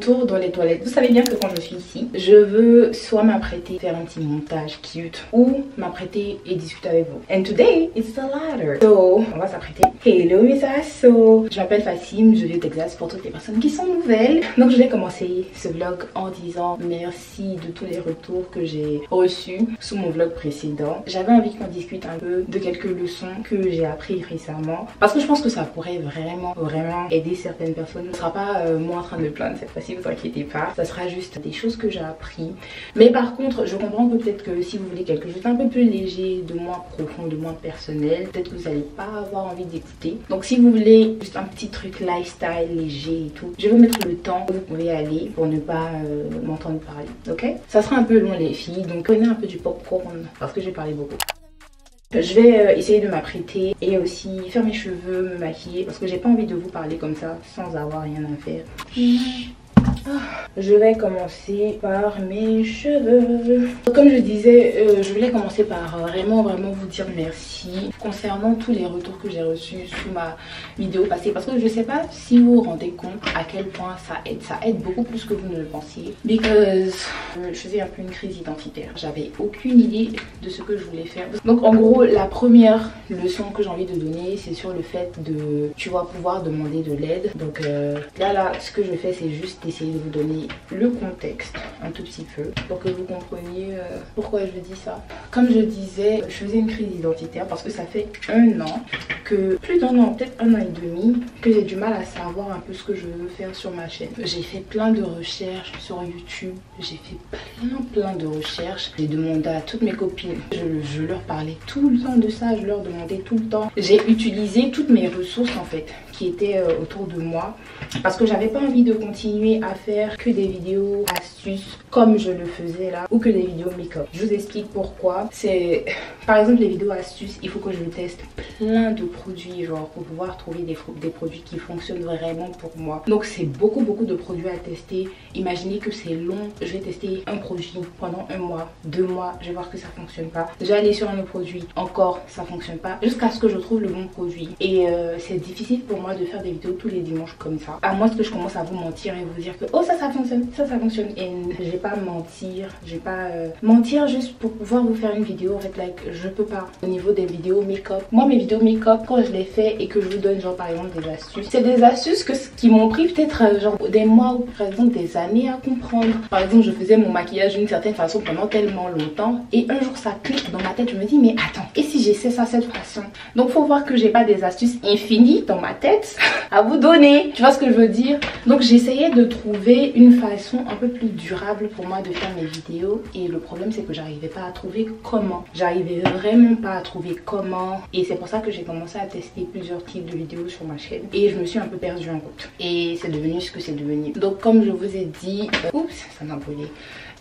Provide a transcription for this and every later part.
retour dans les toilettes. Vous savez bien que quand je suis ici, je veux soit m'apprêter, faire un petit montage cute ou m'apprêter et discuter avec vous. And today, it's the latter. So, on va s'apprêter. Hello mes assos. Je m'appelle Facime, je viens au Texas pour toutes les personnes qui sont nouvelles. Donc je vais commencer ce vlog en disant merci de tous les retours que j'ai reçus sous mon vlog précédent. J'avais envie qu'on discute un peu de quelques leçons que j'ai appris récemment parce que je pense que ça pourrait vraiment aider certaines personnes. Ce ne sera pas moi en train de me plaindre cette fois-ci, vous inquiétez pas. Ça sera juste des choses que j'ai appris. Mais par contre, je comprends que peut-être que si vous voulez quelque chose d'un peu plus léger, de moins profond, de moins personnel, peut-être que vous n'allez pas avoir envie d'écouter. Donc si vous voulez juste un petit truc lifestyle léger et tout, je vais vous mettre le temps où vous pouvez aller pour ne pas m'entendre parler, ok? Ça sera un peu long les filles, donc prenez un peu du popcorn parce que j'ai parlé beaucoup. Je vais essayer de m'apprêter et aussi faire mes cheveux, me maquiller parce que j'ai pas envie de vous parler comme ça sans avoir rien à faire. Je vais commencer par mes cheveux. Comme je disais, je voulais commencer par vraiment vous dire merci concernant tous les retours que j'ai reçus sous ma vidéo passée. Parce que je sais pas si vous vous rendez compte à quel point ça aide. Ça aide beaucoup plus que vous ne le pensiez. Because je faisais un peu une crise identitaire. J'avais aucune idée de ce que je voulais faire. Donc en gros, la première leçon que j'ai envie de donner, c'est sur le fait de, tu vas pouvoir demander de l'aide. Donc là, ce que je fais, c'est juste essayer de vous donner le contexte un tout petit peu pour que vous compreniez pourquoi je dis ça. Comme je disais, je faisais une crise identitaire parce que ça fait un an que, plus d'un an, peut-être un an et demi, que j'ai du mal à savoir un peu ce que je veux faire sur ma chaîne. J'ai fait plein de recherches sur YouTube, j'ai fait plein de recherches. J'ai demandé à toutes mes copines, je leur parlais tout le temps de ça, je leur demandais tout le temps. J'ai utilisé toutes mes ressources en fait qui étaient autour de moi parce que j'avais pas envie de continuer à faire que des vidéos astuces comme je le faisais là ou que des vidéos make-up. Je vous explique pourquoi. C'est par exemple les vidéos astuces, il faut que je teste plein de produits genre pour pouvoir trouver des produits qui fonctionnent vraiment pour moi. Donc c'est beaucoup de produits à tester. Imaginez que c'est long, je vais tester un produit pendant un mois, 2 mois, je vais voir que ça fonctionne pas. Je vais aller sur un autre produit, encore ça fonctionne pas, jusqu'à ce que je trouve le bon produit. Et c'est difficile pour moi de faire des vidéos tous les dimanches comme ça. À moins que je commence à vous mentir et vous dire que oh ça fonctionne, ça fonctionne. Et je vais pas mentir, je vais pas mentir juste pour pouvoir vous faire une vidéo. En fait, like, je peux pas. Au niveau des vidéos make-up, moi mes vidéos make-up quand je les fais et que je vous donne genre par exemple des astuces, c'est des astuces qui m'ont pris peut-être genre des mois ou par exemple des années à comprendre. Par exemple, je faisais mon maquillage d'une certaine façon pendant tellement longtemps et un jour ça clique dans ma tête, je me dis mais attends, et si j'essaie ça cette façon? Donc faut voir que j'ai pas des astuces infinies dans ma tête à vous donner, tu vois ce que je veux dire? Donc j'essayais de trouver une façon un peu plus durable pour moi de faire mes vidéos et le problème c'est que j'arrivais pas à trouver comment. J'arrivais vraiment pas à trouver comment et c'est pour ça que j'ai commencé à tester plusieurs types de vidéos sur ma chaîne et je me suis un peu perdue en route et c'est devenu ce que c'est devenu. Donc comme je vous ai dit, oups, ça m'a brûlé.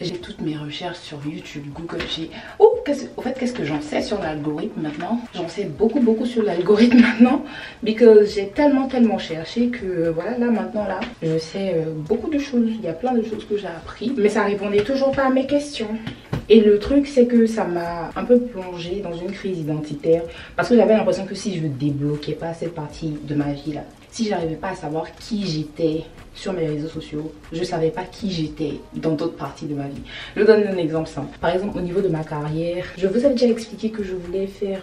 J'ai toutes mes recherches sur YouTube, Google, j'ai... Oh, au fait, qu'est-ce que j'en sais sur l'algorithme maintenant? J'en sais beaucoup sur l'algorithme maintenant, parce que j'ai tellement cherché que voilà, là maintenant, là, je sais beaucoup de choses. Il y a plein de choses que j'ai appris, mais ça répondait toujours pas à mes questions. Et le truc c'est que ça m'a un peu plongée dans une crise identitaire parce que j'avais l'impression que si je ne débloquais pas cette partie de ma vie là, si j'arrivais pas à savoir qui j'étais sur mes réseaux sociaux, je savais pas qui j'étais dans d'autres parties de ma vie. Je vous donne un exemple simple. Par exemple au niveau de ma carrière, je vous ai déjà expliqué que je voulais faire,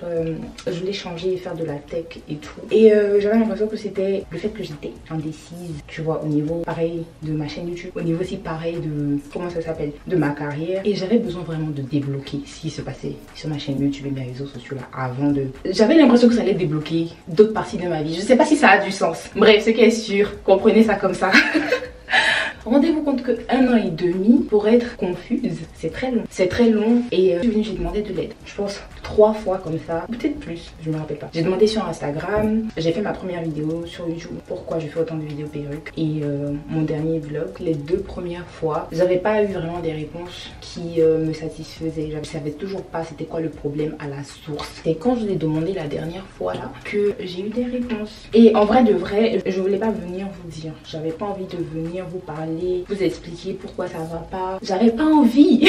je voulais changer et faire de la tech et tout. Et j'avais l'impression que c'était le fait que j'étais indécise, tu vois, au niveau pareil de ma chaîne YouTube, au niveau aussi pareil de, comment ça s'appelle, de ma carrière. Et j'avais besoin vraiment de débloquer ce qui se passait sur ma chaîne YouTube et mes réseaux sociaux là avant de... J'avais l'impression que ça allait débloquer d'autres parties de ma vie. Je sais pas si ça a du sens. Bref, ce qui est sûr, comprenez ça comme ça. Rendez-vous compte que 1 an et demi pour être confuse, c'est très long. C'est très long et je suis venue, j'ai demandé de l'aide. Je pense 3 fois comme ça, peut-être plus, je me rappelle pas. J'ai demandé sur Instagram, j'ai fait ma première vidéo sur YouTube, pourquoi je fais autant de vidéos perruques, et mon dernier vlog. Les 2 premières fois, j'avais pas eu vraiment des réponses qui me satisfaisaient. Je savais toujours pas c'était quoi le problème à la source. C'est quand je l'ai demandé la dernière fois là que j'ai eu des réponses. Et en vrai de vrai, je voulais pas venir vous dire, j'avais pas envie de venir vous parler, vous expliquer pourquoi ça va pas. J'avais pas envie.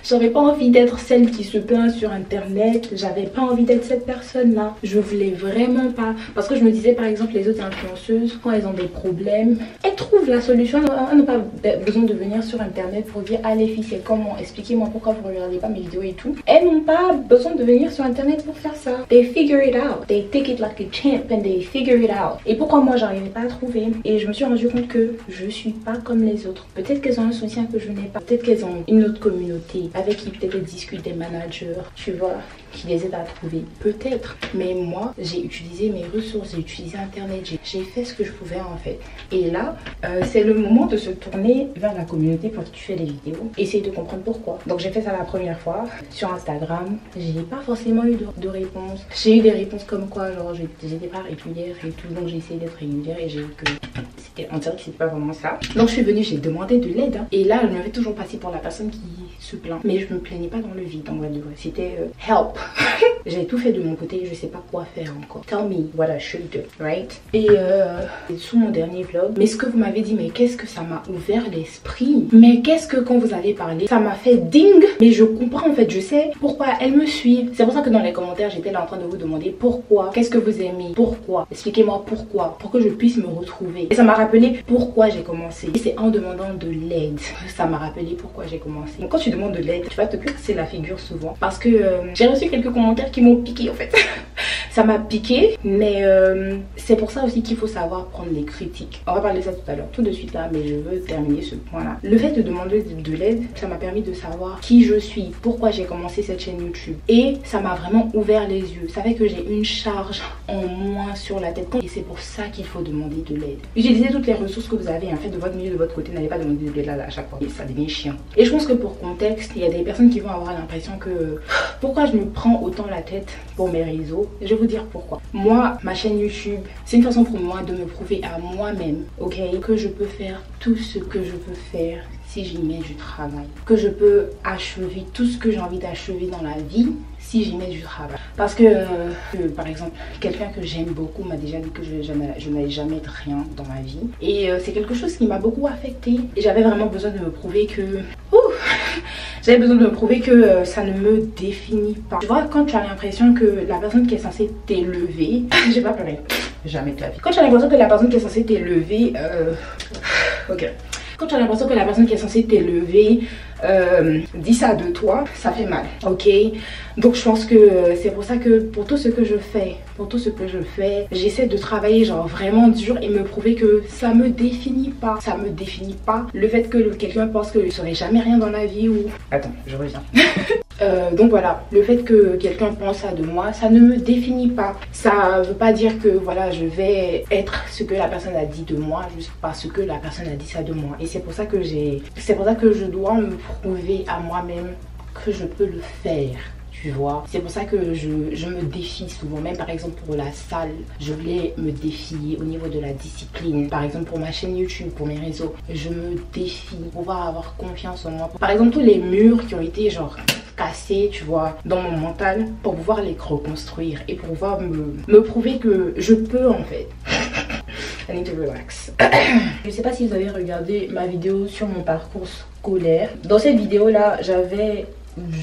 J'avais pas envie d'être celle qui se plaint sur internet fait, j'avais pas envie d'être cette personne-là. Je voulais vraiment pas. Parce que je me disais, par exemple, les autres influenceuses, quand elles ont des problèmes, elles trouvent la solution. Elles n'ont pas besoin de venir sur internet pour dire, ah les filles, c'est comment, expliquez-moi pourquoi vous regardez pas mes vidéos et tout. Elles n'ont pas besoin de venir sur internet pour faire ça. They figure it out. They take it like a champ and they figure it out. Et pourquoi moi j'arrivais pas à trouver? Et je me suis rendu compte que je suis pas comme les autres. Peut-être qu'elles ont un soutien que je n'ai pas. Peut-être qu'elles ont une autre communauté avec qui peut-être elles discutent, des managers, tu vois, qui les aident à trouver. Peut-être. Mais moi, j'ai utilisé mes ressources, j'ai utilisé internet, j'ai fait ce que je pouvais en fait. Et là, c'est le moment de se tourner vers la communauté pour qui tu fais des vidéos. Essayer de comprendre pourquoi. Donc j'ai fait ça la première fois sur Instagram. J'ai pas forcément eu de réponse. J'ai eu des réponses comme quoi, genre j'étais pas régulière et tout. Donc j'ai essayé d'être régulière et j'ai eu que on dirait que c'était pas vraiment ça. Donc je suis venue, j'ai demandé de l'aide. Hein. Et là, je me fais toujours passer pour la personne qui se plaint. Mais je me plaignais pas dans le vide, en vrai de vrai. C'était help. J'ai tout fait de mon côté, je sais pas quoi faire encore. Tell me what I should do, right? Et sous mon dernier vlog, mais ce que vous m'avez dit, mais qu'est-ce que ça m'a ouvert l'esprit. Mais qu'est-ce que quand vous allez parler, ça m'a fait ding. Mais je comprends en fait, je sais pourquoi elles me suivent. C'est pour ça que dans les commentaires, j'étais là en train de vous demander pourquoi, qu'est-ce que vous aimez, pourquoi, expliquez-moi pourquoi, pour que je puisse me retrouver. Et ça m'a rappelé pourquoi j'ai commencé. Et c'est en demandant de l'aide. Ça m'a rappelé pourquoi j'ai commencé. Donc quand tu demandes de l'aide, tu vas te casser la figure souvent. Parce que j'ai reçu quelques commentaires qui m'ont piqué en fait. Ça m'a piqué, mais c'est pour ça aussi qu'il faut savoir prendre les critiques. On va parler de ça tout à l'heure, tout de suite là, mais je veux terminer ce point là. Le fait de demander de l'aide, ça m'a permis de savoir qui je suis, pourquoi j'ai commencé cette chaîne YouTube. Et ça m'a vraiment ouvert les yeux. Ça fait que j'ai une charge en moins sur la tête. Et c'est pour ça qu'il faut demander de l'aide. Utilisez toutes les ressources que vous avez en fait de votre milieu, de votre côté. N'allez pas demander de l'aide là à chaque fois. Et ça devient chiant. Et je pense que pour contexte, il y a des personnes qui vont avoir l'impression que pourquoi je me prends autant la tête pour mes réseaux. Je vais vous dire pourquoi. Moi, ma chaîne YouTube, c'est une façon pour moi de me prouver à moi-même, ok, que je peux faire tout ce que je peux faire si j'y mets du travail. Que je peux achever tout ce que j'ai envie d'achever dans la vie si j'y mets du travail. Parce que, par exemple, quelqu'un que j'aime beaucoup m'a déjà dit que je n'allais jamais être rien dans ma vie. Et c'est quelque chose qui m'a beaucoup affectée. Et j'avais vraiment besoin de me prouver que... J'avais besoin de me prouver que ça ne me définit pas. Tu vois, quand tu as l'impression que la personne qui est censée t'élever... J'ai pas pleuré. Jamais de la vie. Quand tu as l'impression que la personne qui est censée t'élever... Ok. Quand tu as l'impression que la personne qui est censée t'élever dit ça de toi, ça fait mal, ok? Donc je pense que c'est pour ça que pour tout ce que je fais, j'essaie de travailler genre vraiment dur et me prouver que ça me définit pas. Ça me définit pas le fait que quelqu'un pense que je serai jamais rien dans la vie ou... Attends, je reviens. Donc voilà, le fait que quelqu'un pense ça de moi, ça ne me définit pas. Ça veut pas dire que voilà, je vais être ce que la personne a dit de moi juste parce que la personne a dit ça de moi. Et c'est pour ça que je dois me prouver à moi-même que je peux le faire. Tu vois, c'est pour ça que je me défie souvent, même par exemple pour la salle, je voulais me défier au niveau de la discipline. Par exemple pour ma chaîne YouTube, pour mes réseaux, je me défie pour pouvoir avoir confiance en moi. Par exemple tous les murs qui ont été genre cassés, tu vois, dans mon mental, pour pouvoir les reconstruire et pour pouvoir me prouver que je peux en fait. I need to relax. Je sais pas si vous avez regardé ma vidéo sur mon parcours scolaire. Dans cette vidéo là, je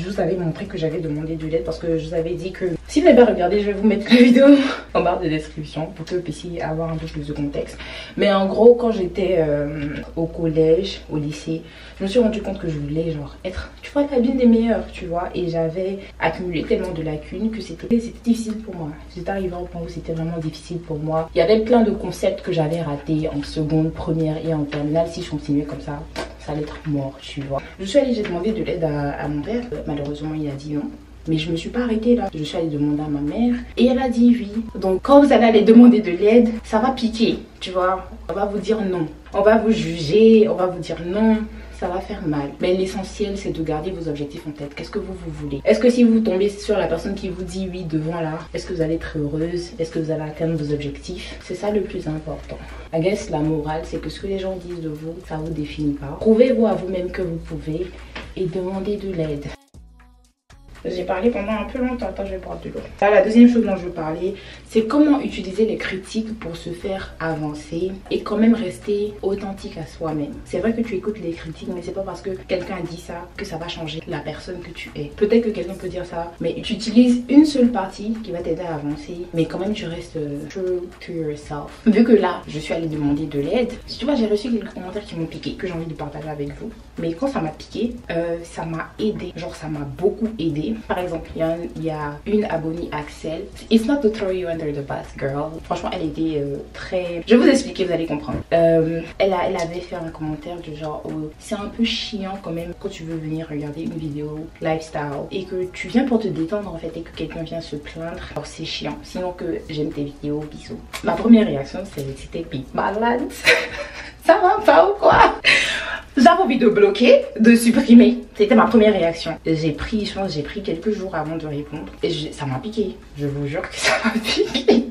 vous avais montré que j'avais demandé de l'aide parce que je vous avais dit que si vous n'avez pas regardé, je vais vous mettre la vidéo en barre de description pour que vous puissiez avoir un peu plus de contexte. Mais en gros, quand j'étais au collège, au lycée, je me suis rendu compte que je voulais genre être, tu vois, l'une des meilleures, tu vois. Et j'avais accumulé tellement de lacunes que c'était difficile pour moi. J'étais arrivée au point où c'était vraiment difficile pour moi. Il y avait plein de concepts que j'avais ratés en seconde, première et en terminale. Si je continuais comme ça allait être mort, tu vois. J'ai demandé de l'aide à mon père. Malheureusement, il a dit non. Mais je me suis pas arrêtée là. Je suis allée demander à ma mère et elle a dit oui. Donc quand vous allez aller demander de l'aide, ça va piquer, tu vois. On va vous dire non. On va vous juger, on va vous dire non. Ça va faire mal. Mais l'essentiel, c'est de garder vos objectifs en tête. Qu'est-ce que vous voulez? Est-ce que si vous tombez sur la personne qui vous dit oui devant là, est-ce que vous allez être heureuse? Est-ce que vous allez atteindre vos objectifs? C'est ça le plus important. I guess la morale, c'est que ce que les gens disent de vous, ça vous définit pas. Prouvez-vous à vous-même que vous pouvez et demandez de l'aide. J'ai parlé pendant un peu longtemps. Attends, je vais boire de l'eau. La deuxième chose dont je veux parler, c'est comment utiliser les critiques pour se faire avancer et quand même rester authentique à soi-même. C'est vrai que tu écoutes les critiques, mais c'est pas parce que quelqu'un a dit ça que ça va changer la personne que tu es. Peut-être que quelqu'un peut dire ça, mais tu utilises une seule partie qui va t'aider à avancer, mais quand même tu restes true to yourself. Vu que là, je suis allée demander de l'aide, tu vois, j'ai reçu quelques commentaires qui m'ont piqué, que j'ai envie de partager avec vous. Mais quand ça m'a piqué, ça m'a aidé. Genre, ça m'a beaucoup aidé. Par exemple, il y a une abonnée, Axel. It's not to throw you under the bus, girl. Franchement, elle était très... Je vais vous expliquer, vous allez comprendre. Elle avait fait un commentaire du genre, oh, c'est un peu chiant quand même quand tu veux venir regarder une vidéo lifestyle et que tu viens pour te détendre en fait et que quelqu'un vient se plaindre. Alors c'est chiant. Sinon que j'aime tes vidéos, bisous. Ma première réaction, c'était malade. Ça va pas ou quoi? J'avais envie de bloquer, de supprimer. C'était ma première réaction. Je pense j'ai pris quelques jours avant de répondre. Et ça m'a piqué. Je vous jure que ça m'a piqué.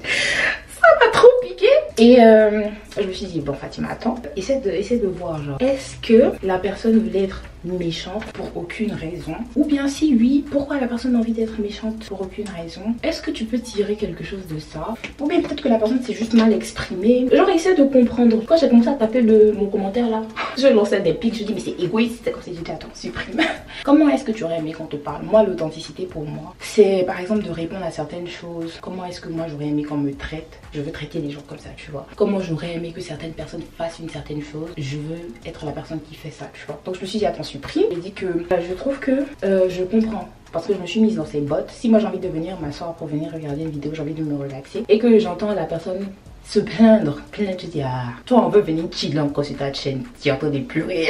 Ça m'a trop piqué. Et je me suis dit, bon Fatima, attends. Essaie de voir genre, est-ce que la personne voulait être méchante pour aucune raison? Ou bien si oui, pourquoi la personne a envie d'être méchante pour aucune raison? Est-ce que tu peux tirer quelque chose de ça? Ou bien peut-être que la personne s'est juste mal exprimée. Genre essaie de comprendre. Quand j'ai commencé à taper mon commentaire là, je lançais des pics, je dis mais c'est égoïste, c'est comme si j'étais, attends, supprime. Comment est-ce que tu aurais aimé qu'on te parle? Moi, l'authenticité pour moi, c'est par exemple de répondre à certaines choses. Comment est-ce que moi j'aurais aimé qu'on me traite? Je veux traiter les gens comme ça, tu vois. Comment j'aurais aimé que certaines personnes fassent une certaine chose? Je veux être la personne qui fait ça, tu vois. Donc je me suis dit, attends, supprime. J'ai dit que je trouve que je comprends. Parce que je me suis mise dans ces bottes. Si moi j'ai envie de venir m'asseoir pour venir regarder une vidéo, j'ai envie de me relaxer et que j'entends la personne se plaindre, je dis ah, toi on veut venir chiller encore sur ta chaîne, tu es en train de pleurer.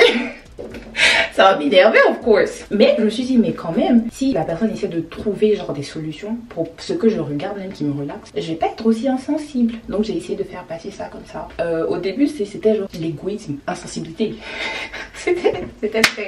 Ça va m'énerver, of course. Mais je me suis dit, mais quand même, si la personne essaie de trouver genre des solutions pour ce que je regarde, même qui me relaxe, je vais pas être aussi insensible. Donc j'ai essayé de faire passer ça comme ça. Au début, c'était genre l'égoïsme, insensibilité. C'était très...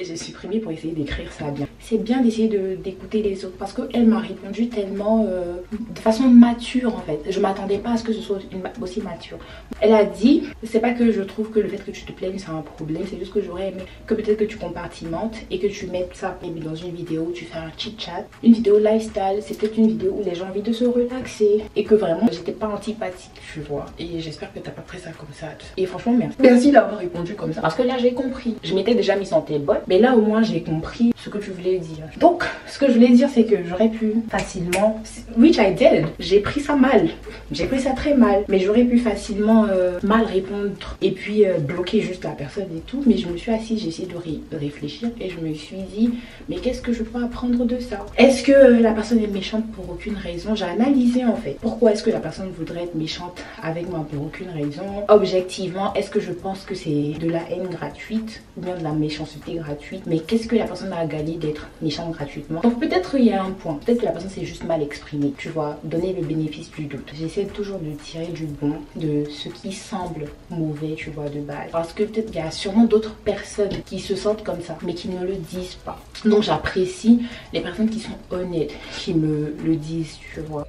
Et j'ai supprimé pour essayer d'écrire ça bien. C'est bien d'essayer d'écouter les autres parce qu'elle m'a répondu tellement de façon mature en fait. Je m'attendais pas à ce que ce soit aussi mature. Elle a dit, c'est pas que je trouve que le fait que tu te plaignes c'est un problème, c'est juste que j'aurais aimé que peut-être que tu compartimentes et que tu mettes ça dans une vidéo, tu fais un chit chat. Une vidéo lifestyle, c'est peut-être une vidéo où les gens ont envie de se relaxer et que vraiment j'étais pas antipathique, tu vois. Et j'espère que t'as pas pris ça comme ça. Et franchement merci. Merci d'avoir répondu comme ça parce que là j'ai compris. Je m'étais déjà mise en tes bottes. Mais là au moins j'ai compris ce que tu voulais dire. Donc ce que je voulais dire c'est que j'aurais pu facilement, which I did, j'ai pris ça mal. J'ai pris ça très mal. Mais j'aurais pu facilement mal répondre et puis bloquer juste la personne et tout. Mais je me suis assise, j'ai essayé de réfléchir et je me suis dit mais qu'est-ce que je peux apprendre de ça? Est-ce que la personne est méchante pour aucune raison? J'ai analysé en fait. Pourquoi est-ce que la personne voudrait être méchante avec moi pour aucune raison? Objectivement, est-ce que je pense que c'est de la haine gratuite ou bien de la méchanceté gratuite? Mais qu'est-ce que la personne a à gagner d'être méchante gratuitement? Donc peut-être il y a un point. Peut-être que la personne s'est juste mal exprimée. Tu vois, donner le bénéfice du doute. J'essaie toujours de tirer du bon de ce qui semble mauvais, tu vois, de base. Parce que peut-être qu'il y a sûrement d'autres personnes qui se sentent comme ça, mais qui ne le disent pas. Donc j'apprécie les personnes qui sont honnêtes, qui me le disent, tu vois.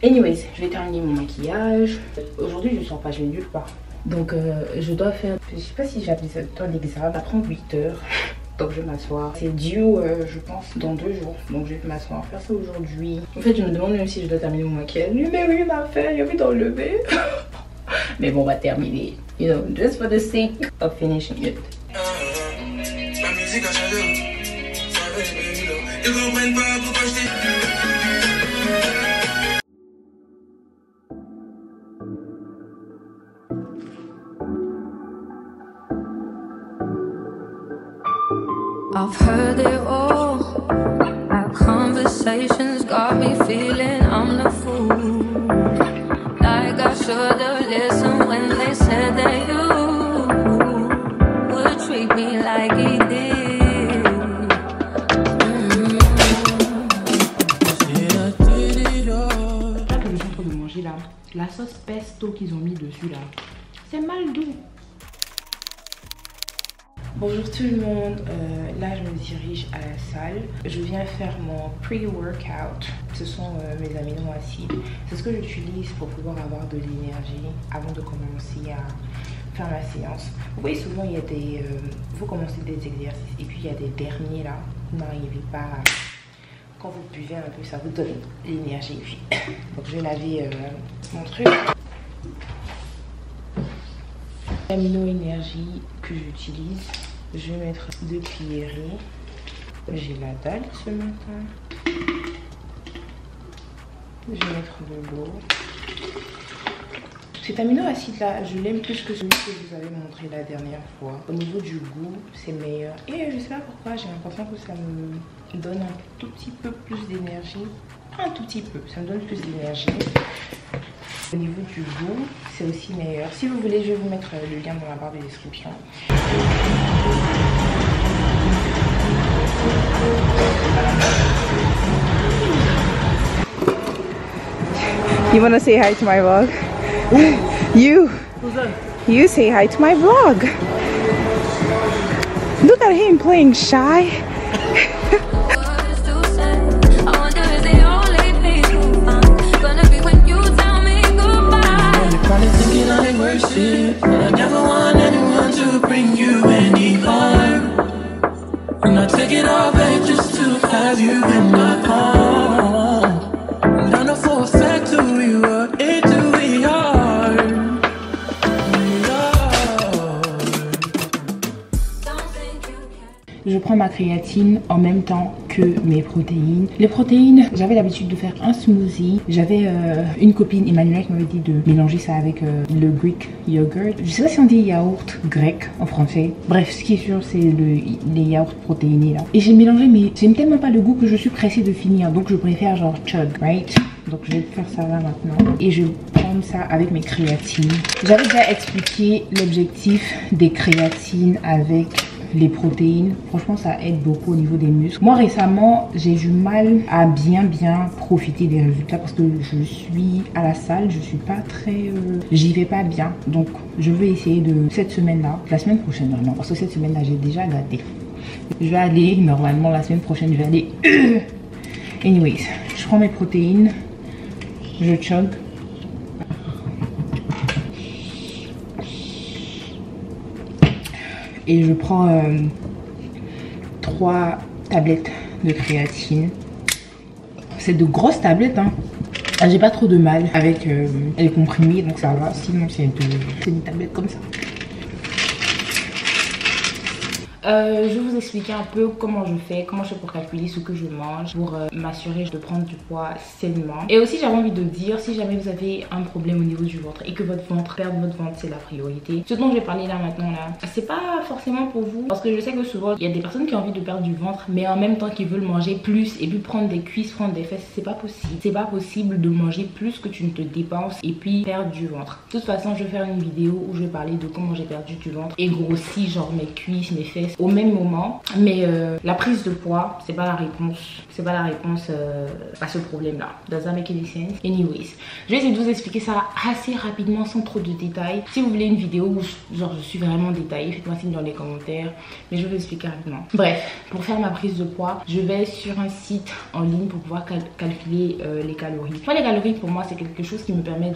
Anyways, je vais terminer mon maquillage. Aujourd'hui, je sors pas, je vais nulle part. Donc je dois faire, je sais pas si j'appelle ça un examen, ça prend 8 heures. Donc je vais m'asseoir. C'est dû, je pense, dans 2 jours. Donc je vais m'asseoir, faire ça aujourd'hui. En fait, je me demande même si je dois terminer mon maquillage. Mais oui, ma faire, il y a envie d'enlever. Mais bon, on va terminer. You know, just for the sake of finishing it. La musique a changé. Ils comprennent pas pourquoi je t'ai... I've heard it all. Our conversations got me feeling I'm the fool. Like I should've listened when they said that you would treat me like he did. Là que je suis en train de manger là, la sauce pesto qu'ils ont mis dessus là, c'est mal doux. Bonjour tout le monde, là je me dirige à la salle. Je viens faire mon pre-workout. Ce sont mes amino-acides. C'est ce que j'utilise pour pouvoir avoir de l'énergie avant de commencer à faire ma séance. Vous voyez, souvent il y a des... vous commencez des exercices et puis il y a des derniers là, vous n'arrivez pas... Quand vous buvez un peu, ça vous donne l'énergie. Donc je vais laver mon truc. Amino énergie que j'utilise, je vais mettre 2 cuillerées. J'ai la dalle ce matin. Je vais mettre de l'eau. Cet amino acide là, je l'aime plus que celui que je vous avais montré la dernière fois. Au niveau du goût, c'est meilleur. Et je sais pas pourquoi, j'ai l'impression que ça me donne un tout petit peu plus d'énergie. Un tout petit peu, ça me donne plus d'énergie. Au niveau du goût, c'est aussi meilleur. Si vous voulez, je vais vous mettre le lien dans la barre de description. You wanna say hi to my vlog? You say hi to my vlog. Look at him playing shy. I never want anyone to bring you any harm. And I take it all back just to have you in my palm. And I know for a fact who you are, it do be hard. Je prends ma créatine en même temps que mes protéines. Les protéines, j'avais l'habitude de faire un smoothie. J'avais une copine, Emmanuelle, qui m'avait dit de mélanger ça avec le Greek yogurt. Je sais pas si on dit yaourt grec en français. Bref, ce qui est sûr, c'est les yaourts protéinés là. Et j'ai mélangé, mais j'aime tellement pas le goût que je suis pressée de finir. Donc je préfère genre chug, right? Donc je vais faire ça là maintenant. Et je vais prendre ça avec mes créatines. J'avais déjà expliqué l'objectif des créatines avec les protéines. Franchement, ça aide beaucoup au niveau des muscles. Moi, récemment, j'ai du mal à bien profiter des résultats parce que je suis à la salle, je suis pas très... j'y vais pas bien. Donc, je vais essayer de cette semaine-là, la semaine prochaine vraiment, parce que cette semaine-là, j'ai déjà gâté. Je vais aller, normalement, la semaine prochaine, je vais aller... Anyways, je prends mes protéines, je chug. Et je prends 3 tablettes de créatine. C'est de grosses tablettes, hein. J'ai pas trop de mal avec les comprimés, donc ça va. Sinon, c'est une tablette comme ça. Je vais vous expliquer un peu comment je fais pour calculer ce que je mange, pour m'assurer de prendre du poids sainement. Et aussi, j'avais envie de dire, si jamais vous avez un problème au niveau du ventre et que votre ventre, perdre votre ventre, c'est la priorité. Ce dont je vais parler là maintenant, là, c'est pas forcément pour vous. Parce que je sais que souvent, il y a des personnes qui ont envie de perdre du ventre, mais en même temps qui veulent manger plus et puis prendre des cuisses, prendre des fesses. C'est pas possible. C'est pas possible de manger plus que tu ne te dépenses et puis perdre du ventre. De toute façon, je vais faire une vidéo où je vais parler de comment j'ai perdu du ventre et grossi, genre mes cuisses, mes fesses au même moment. Mais la prise de poids, c'est pas la réponse. C'est pas la réponse à ce problème là. Does that make any sense? Anyways, je vais essayer de vous expliquer ça assez rapidement sans trop de détails. Si vous voulez une vidéo où genre je suis vraiment détaillée, faites-moi signe dans les commentaires, mais je vais vous expliquer rapidement. Bref, pour faire ma prise de poids, je vais sur un site en ligne pour pouvoir calculer les calories. Moi, les calories pour moi c'est quelque chose qui me permet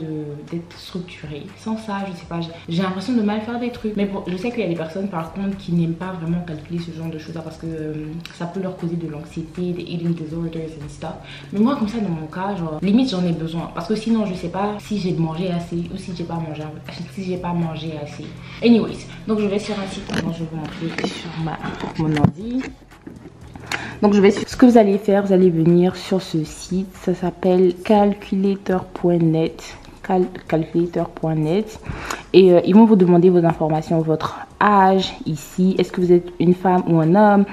d'être structurée. Sans ça, je sais pas, j'ai l'impression de mal faire des trucs. Mais bon, je sais qu'il y a des personnes par contre qui n'aiment pas vraiment calculer ce genre de choses là parce que ça peut leur causer de l'anxiété, des eating disorders et stuff. Mais moi comme ça dans mon cas, genre limite j'en ai besoin parce que sinon je sais pas si j'ai mangé assez ou si j'ai pas mangé assez. Anyways, donc je vais sur un site, maintenant je vais vous montrer sur mon ordi. Donc je vais sur... Ce que vous allez faire, vous allez venir sur ce site, ça s'appelle calculator.net. Calculator.net et ils vont vous demander vos informations, votre âge ici, est-ce que vous êtes une femme ou un homme,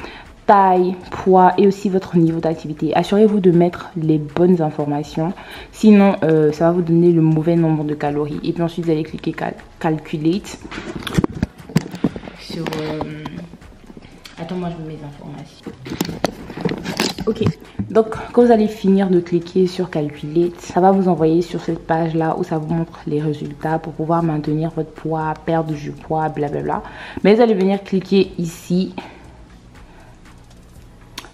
taille, poids et aussi votre niveau d'activité. Assurez-vous de mettre les bonnes informations, sinon ça va vous donner le mauvais nombre de calories. Et puis ensuite vous allez cliquer calculate sur attends, moi je mets mes informations. Ok, donc quand vous allez finir de cliquer sur calculer, ça va vous envoyer sur cette page là où ça vous montre les résultats pour pouvoir maintenir votre poids, perdre du poids, blablabla. Mais vous allez venir cliquer ici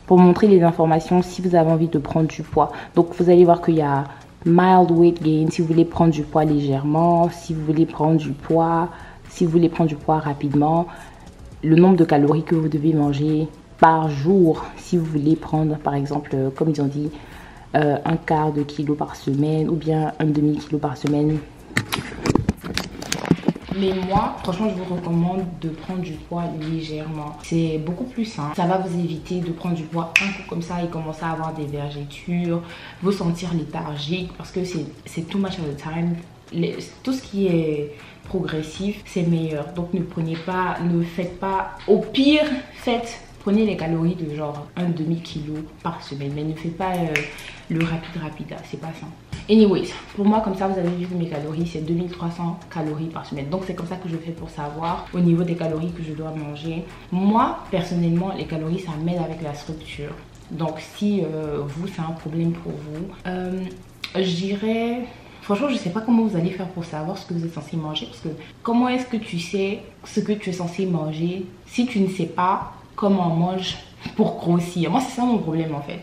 pour montrer les informations si vous avez envie de prendre du poids. Donc vous allez voir qu'il y a mild weight gain si vous voulez prendre du poids légèrement, si vous voulez prendre du poids, si vous voulez prendre du poids rapidement, le nombre de calories que vous devez manger par jour, si vous voulez prendre par exemple, comme ils ont dit, un quart de kilo par semaine ou bien un demi-kilo par semaine. Mais moi, franchement, je vous recommande de prendre du poids légèrement. C'est beaucoup plus simple. Ça va vous éviter de prendre du poids un coup comme ça et commencer à avoir des vergetures, vous sentir léthargique parce que c'est too much at a time. Tout ce qui est progressif, c'est meilleur. Donc ne faites pas, au pire, prenez les calories de genre un demi-kilo par semaine. Mais ne faites pas le rapide là, c'est pas ça. Anyways, pour moi, comme ça, vous avez vu mes calories, c'est 2300 calories par semaine. Donc, c'est comme ça que je fais pour savoir au niveau des calories que je dois manger. Moi, personnellement, les calories, ça m'aide avec la structure. Donc, si vous, c'est un problème pour vous, je dirais... Franchement, je ne sais pas comment vous allez faire pour savoir ce que vous êtes censé manger. Parce que comment est-ce que tu sais ce que tu es censé manger si tu ne sais pas comment on mange pour grossir? Moi, c'est ça mon problème en fait.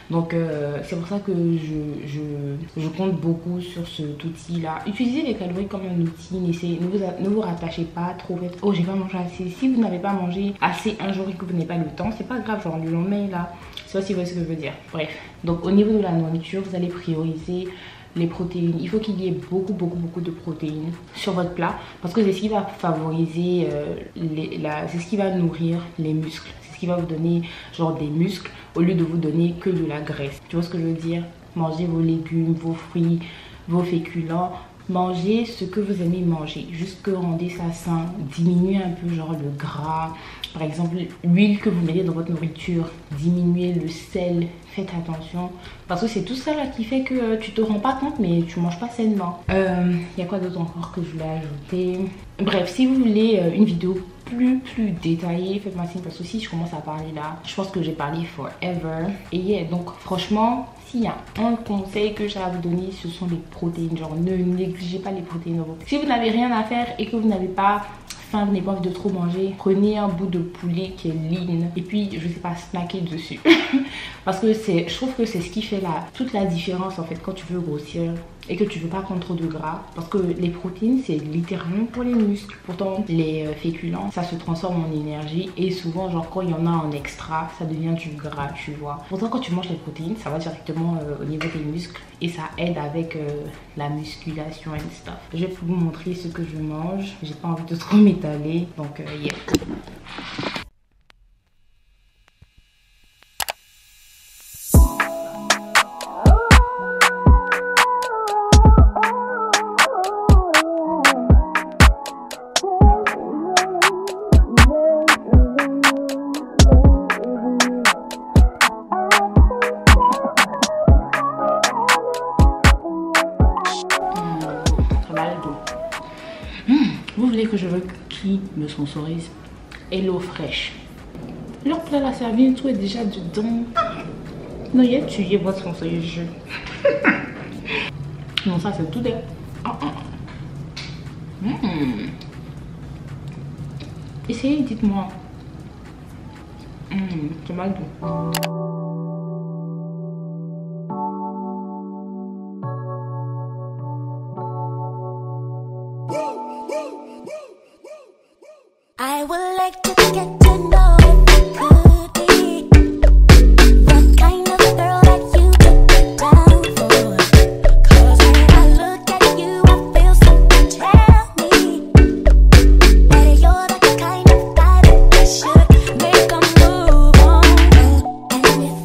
Donc c'est pour ça que je compte beaucoup sur cet outil là. Utilisez les calories comme un outil, ne vous rattachez pas trop. Oh, j'ai pas mangé assez. Si vous n'avez pas mangé assez un jour et que vous n'avez pas le temps, c'est pas grave, genre le lendemain là. C'est pas si vous voyez ce que je veux dire. Bref, donc au niveau de la nourriture, vous allez prioriser les protéines. Il faut qu'il y ait beaucoup de protéines sur votre plat parce que c'est ce qui va favoriser, c'est ce qui va nourrir les muscles. Qui va vous donner genre des muscles au lieu de vous donner que de la graisse. Tu vois ce que je veux dire? Mangez vos légumes, vos fruits, vos féculents. Mangez ce que vous aimez manger. Juste que rendez ça sain. Diminuez un peu genre le gras. Par exemple, l'huile que vous mettez dans votre nourriture. Diminuez le sel. Faites attention. Parce que c'est tout ça là qui fait que tu te rends pas compte mais tu manges pas sainement. Il y a quoi d'autre encore que je voulais ajouter? Bref, si vous voulez une vidéo plus détaillée, faites-moi signe parce que si je commence à parler là, je pense que j'ai parlé forever. Et yeah, donc franchement, s'il y a un conseil que j'ai à vous donner, ce sont les protéines. Genre ne négligez pas les protéines. Si vous n'avez rien à faire et que vous n'avez pas faim, vous n'avez pas envie de trop manger, prenez un bout de poulet qui est lean et puis je sais pas, snacker dessus. Parce que je trouve que c'est ce qui fait toute la différence en fait quand tu veux grossir et que tu veux pas prendre trop de gras. Parce que les protéines c'est littéralement pour les muscles. Pourtant les féculents ça se transforme en énergie et souvent genre quand il y en a en extra ça devient du gras, tu vois. Pourtant quand tu manges les protéines ça va directement au niveau des muscles et ça aide avec la musculation et stuff. Je vais vous montrer ce que je mange. J'ai pas envie de trop m'étaler donc yeah. Vous voulez que je veux qui me sponsorise? Hello Fresh. Leur plat la servie, tout est déjà dedans. Non, il y a tué votre sponsorisation. Non, ça c'est tout des. Essayez, dites-moi. C'est mal doux. I would like to get to know if you could be the kind of girl that you took it down for. 'Cause when I look at you, I feel something tell me that you're the kind of guy that I should make a move on. And if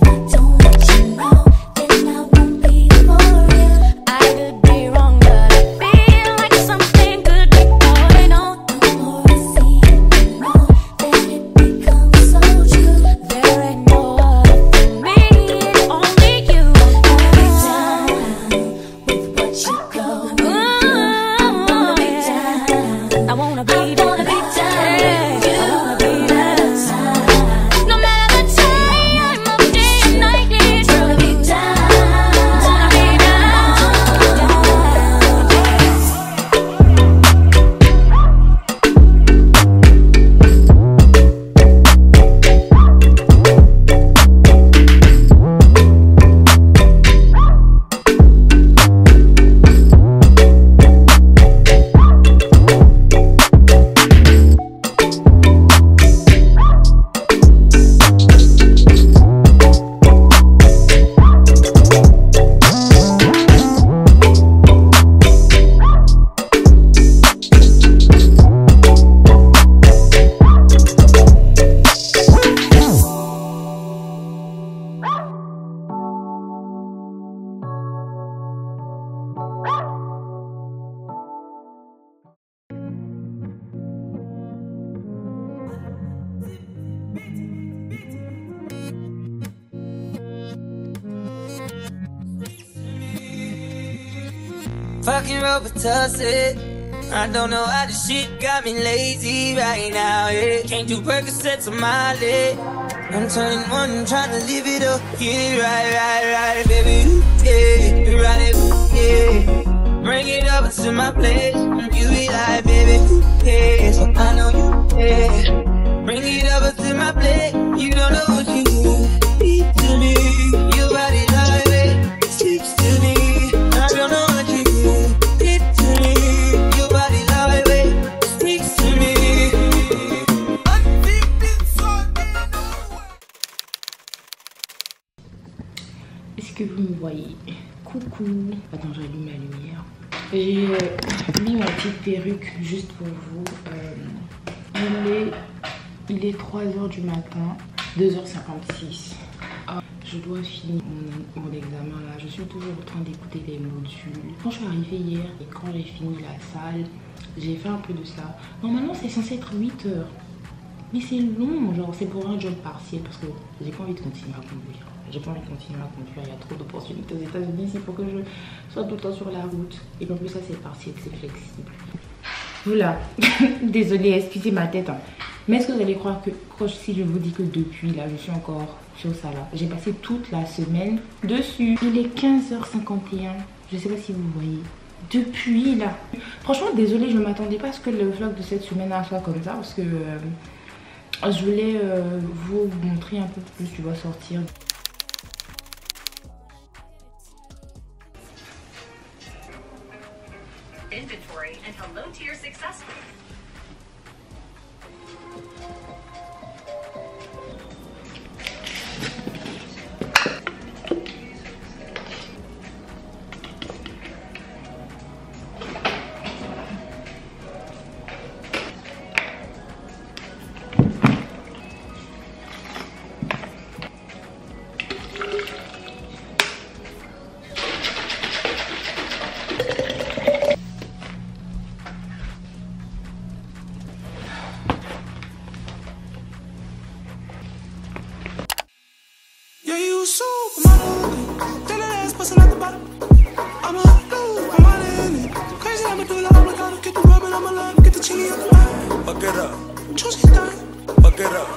Fucking Robitussin. I don't know how this shit got me lazy right now, yeah. Can't do Percocets on my leg. I'm turning one and trying to live it up. Yeah, right, baby. Yeah, right, yeah. Bring it up to my place. You be like, baby, yeah. So I know you, yeah. Bring it up to my plate. You don't know what you do. Speak to me. Your body like it. Speaks to me. I don't know what you do. Speak to me. Your body like it. Speaks to me. Est-ce que vous me voyez? Coucou. Attends, j'allume la lumière. J'ai mis ma petite perruque juste pour vous. Il est 3h du matin, 2h56. Je dois finir mon examen là. Je suis toujours en train d'écouter les modules. Quand je suis arrivée hier et quand j'ai fini la salle, j'ai fait un peu de ça. Normalement c'est censé être 8 heures. Mais c'est long, genre c'est pour un job partiel parce que j'ai pas envie de continuer à conduire. J'ai pas envie de continuer à conduire, il y a trop d'opportunités aux États-Unis, il faut que je sois tout le temps sur la route. Et en plus ça c'est partiel, c'est flexible. Voilà, désolée, excusez ma tête. Hein. Mais est-ce que vous allez croire que si je vous dis que depuis là, je suis encore sur ça là. J'ai passé toute la semaine dessus. Il est 15h51, je sais pas si vous voyez. Depuis là. Franchement, désolée, je ne m'attendais pas à ce que le vlog de cette semaine là soit comme ça. Parce que je voulais vous montrer un peu plus, tu vas sortir. Inventory and hello to your successful. Fuck it up. Fuck it up.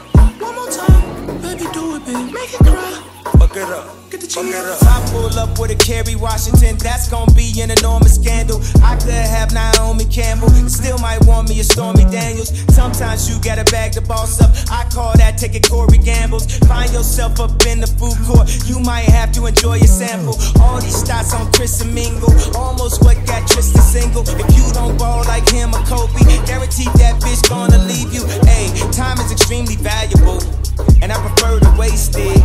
One more time, baby, do it, baby. Make it cry. Fuck it up. Get the cheese. I pull up with a Kerry Washington, that's gonna be an enormous scandal. I could have Naomi Campbell, still might want me a Stormy Daniels. Sometimes you gotta bag the boss up. I call that taking Corey Gambles. Find yourself up in the food court, you might have to enjoy a sample. All these stats on Chris and Mingle, almost what got Tristan single. If you don't ball like him or Kobe, guaranteed that bitch gonna leave you. Hey, time is extremely valuable, and I prefer to waste it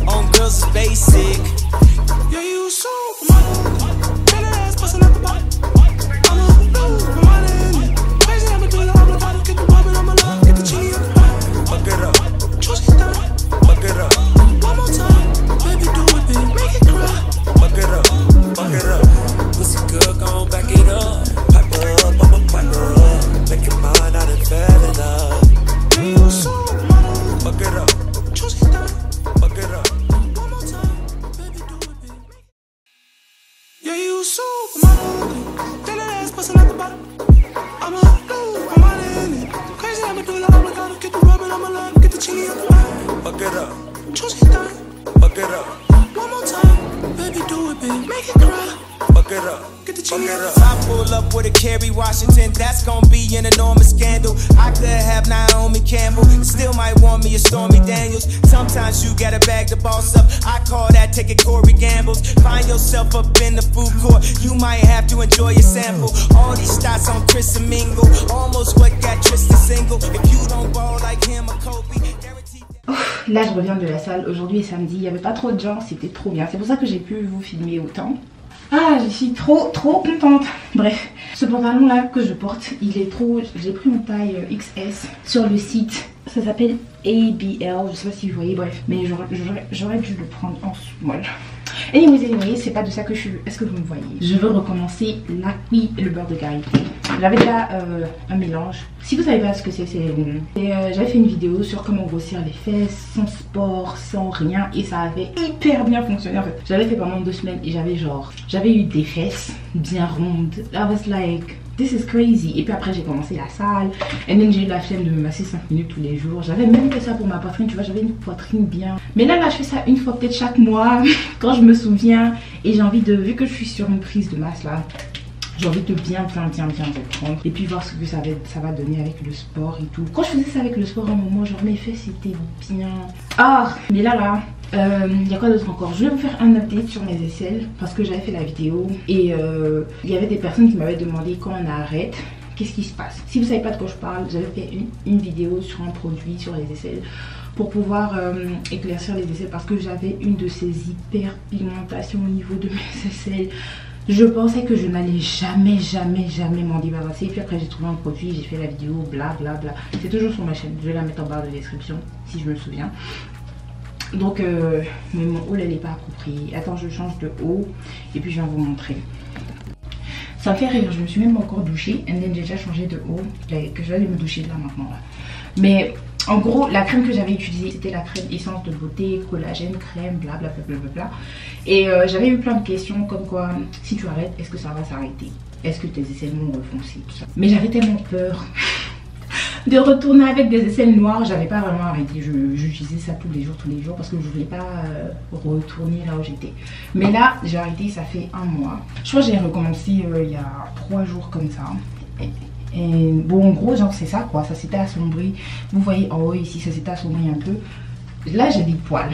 on girls is basic. Yeah, you so model, that ass bustin' out the bottom. I'ma lose my money in it. Crazy, I'ma do it, I'ma try to get the rubbin', I'ma love, get the chili on the bottom. Fuck it up. Choose it down. Fuck it up. One more time, baby, do it, baby. Make it cry. Fuck it up. Fuck it up. Pussy good, gon' back it up. Pipe up, I'ma pipe her up. Make it mine, I done fell in love. Yeah, you so model. Fuck it up. Choose it down. Fuck it up. One more time, baby, do it, baby. Yeah, you supermodel, that ass bustin' out the bottom. I'ma lose my money in it. Crazy, I'ma do it, I'ma gotta get the rubbin', I'ma love, get the chili on the bottom. Fuck it up. Choose it down. Fuck it up. One more time, baby, do it, baby. Make it cry. Fuck it up. Get the chili on the bottom. I pull up with a Kerry Washington, that's gonna be an enormous scandal. I could have Naomi Campbell, still might want me a Stormy Daniels. Sometimes you gotta bag the boss up. I call that taking Corey Gambles. Find yourself up in the food court, you might have to enjoy a sample. All these stats on Chris and Mingle, almost what got Tristan single. If you don't ball like him or Kobe, guaranteed. Là je reviens de la salle, aujourd'hui est samedi, il n'y avait pas trop de gens, c'était trop bien. C'est pour ça que j'ai pu vous filmer autant. Ah, je suis trop contente. Bref, ce pantalon là que je porte, il est trop... J'ai pris une taille XS sur le site. Ça s'appelle ABL, je sais pas si vous voyez, bref. Mais j'aurais dû le prendre en small. Anyways, c'est pas de ça que je suis... Est-ce que vous me voyez? Je veux recommencer la cuit et le beurre de karité. j'avais déjà un mélange. Si vous savez pas ce que c'est, j'avais fait une vidéo sur comment grossir les fesses sans sport, sans rien, et ça avait hyper bien fonctionné en fait. J'avais fait pendant 2 semaines et j'avais eu des fesses bien rondes. I was like, this is crazy. Et puis après j'ai commencé la salle, et then j'ai eu la flemme de me masser 5 minutes tous les jours. J'avais même fait ça pour ma poitrine, tu vois, j'avais une poitrine bien. Mais là je fais ça une fois peut-être chaque mois quand je me souviens, et j'ai envie de, vu que je suis sur une prise de masse là, j'ai envie de bien reprendre et puis voir ce que ça va donner avec le sport et tout. Quand je faisais ça avec le sport, à un moment, genre mes fesses c'était bien. Ah, mais là, il y a quoi d'autre encore? Je vais vous faire un update sur mes aisselles parce que j'avais fait la vidéo et il y avait des personnes qui m'avaient demandé quand on arrête, qu'est-ce qui se passe. Si vous savez pas de quoi je parle, j'avais fait une vidéo sur un produit sur les aisselles pour pouvoir éclaircir les aisselles parce que j'avais une de ces hyperpigmentations au niveau de mes aisselles. Je pensais que je n'allais jamais m'en débarrasser. Et puis après j'ai trouvé un produit, j'ai fait la vidéo, bla. C'est toujours sur ma chaîne, je vais la mettre en barre de description si je me souviens. Donc mais mon haul elle n'est pas appropriée. Attends, je change de haut et puis je vais vous montrer. Ça me fait rire, je me suis même encore douchée. Et j'ai déjà changé de haut, que je vais aller me doucher là maintenant là. Mais en gros, la crème que j'avais utilisée, c'était la crème essence de beauté, collagène, crème, blablabla. Et j'avais eu plein de questions comme quoi, si tu arrêtes, est-ce que ça va s'arrêter? Est-ce que tes aisselles vont refoncer, tout ça? Mais j'avais tellement peur de retourner avec des aisselles noires, j'avais pas vraiment arrêté. J'utilisais ça tous les jours parce que je voulais pas retourner là où j'étais. Mais là, j'ai arrêté, ça fait 1 mois. Je crois que j'ai recommencé il y a 3 jours comme ça. Et bon, en gros, genre c'est ça quoi, ça s'était assombri. Vous voyez en haut ici, ça s'était assombri un peu. Là j'ai des poils,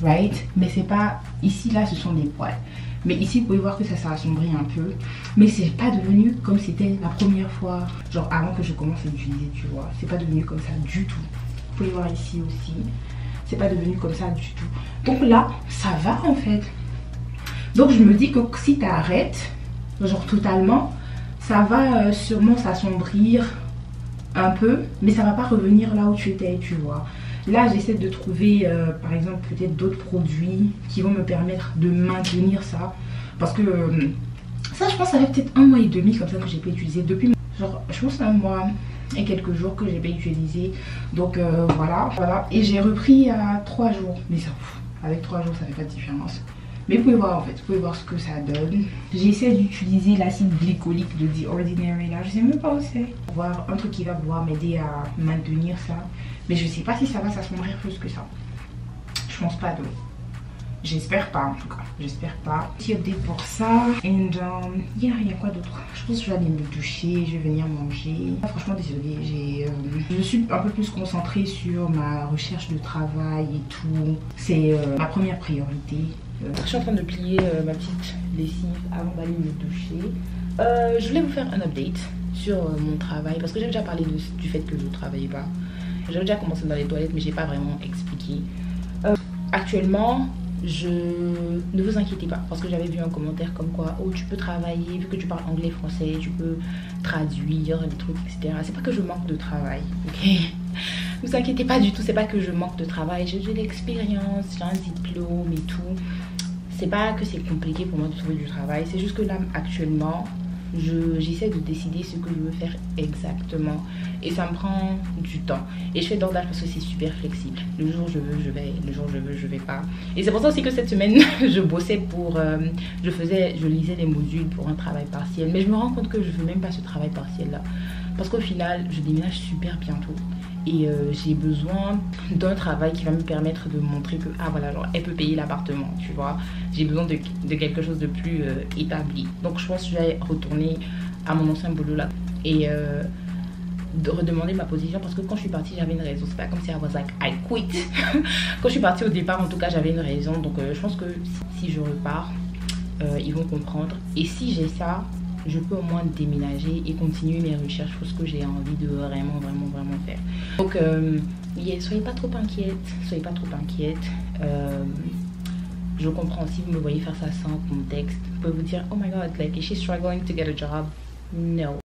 right? Mais c'est pas, ici là ce sont des poils. Mais ici vous pouvez voir que ça s'est assombri un peu. Mais c'est pas devenu comme c'était la première fois, genre avant que je commence à l'utiliser, tu vois. C'est pas devenu comme ça du tout. Vous pouvez voir ici aussi, c'est pas devenu comme ça du tout. Donc là, ça va en fait. Donc je me dis que si tu arrêtes, genre totalement, ça va sûrement s'assombrir un peu, mais ça va pas revenir là où tu étais, tu vois. Là j'essaie de trouver par exemple peut-être d'autres produits qui vont me permettre de maintenir ça, parce que ça je pense ça fait peut-être 1 mois et demi comme ça que j'ai pas utilisé depuis, genre je pense 1 mois et quelques jours que j'ai pas utilisé. Donc voilà. Et j'ai repris à 3 jours, mais ça, avec 3 jours ça fait pas de différence. Mais vous pouvez voir en fait, vous pouvez voir ce que ça donne. J'essaie d'utiliser l'acide glycolique de The Ordinary là, je sais même pas où c'est. Voir un truc qui va pouvoir m'aider à maintenir ça. Mais je sais pas si ça va s'assombrir plus que ça. Je pense pas donc. J'espère pas en tout cas, j'espère pas. Petit update pour ça. And il y a quoi d'autre? Je pense que je vais aller me doucher, je vais venir manger. Franchement désolée, je suis un peu plus concentrée sur ma recherche de travail et tout. C'est ma première priorité. Je suis en train de plier ma petite lessive avant d'aller me doucher. Je voulais vous faire un update sur mon travail parce que j'ai déjà parlé du fait que je ne travaillais pas. J'avais déjà commencé dans les toilettes mais j'ai pas vraiment expliqué. Actuellement, ne vous inquiétez pas parce que j'avais vu un commentaire comme quoi oh tu peux travailler vu que tu parles anglais français, tu peux traduire des trucs etc. C'est pas que je manque de travail, ok? Ne vous inquiétez pas du tout, c'est pas que je manque de travail, j'ai de l'expérience, j'ai un diplôme et tout. C'est pas que c'est compliqué pour moi de trouver du travail, c'est juste que là actuellement j'essaie de décider ce que je veux faire exactement et ça me prend du temps et je fais d'ordage parce que c'est super flexible. Le jour je veux je vais, le jour je veux je vais pas. Et c'est pour ça aussi que cette semaine je bossais pour je lisais les modules pour un travail partiel, mais je me rends compte que je veux même pas ce travail partiel là parce qu'au final je déménage super bientôt et j'ai besoin d'un travail qui va me permettre de montrer que ah voilà, genre elle peut payer l'appartement, tu vois. J'ai besoin de quelque chose de plus établi. Donc je pense que je vais retourner à mon ancien boulot là et de redemander ma position parce que quand je suis partie j'avais une raison. C'est pas comme si I was like I quit. Quand je suis partie au départ en tout cas j'avais une raison. Donc je pense que si je repars ils vont comprendre et si j'ai ça je peux au moins déménager et continuer mes recherches pour ce que j'ai envie de vraiment faire. Donc soyez pas trop inquiète, je comprends si vous me voyez faire ça sans contexte. Vous pouvez vous dire oh my god, like is she struggling to get a job? No,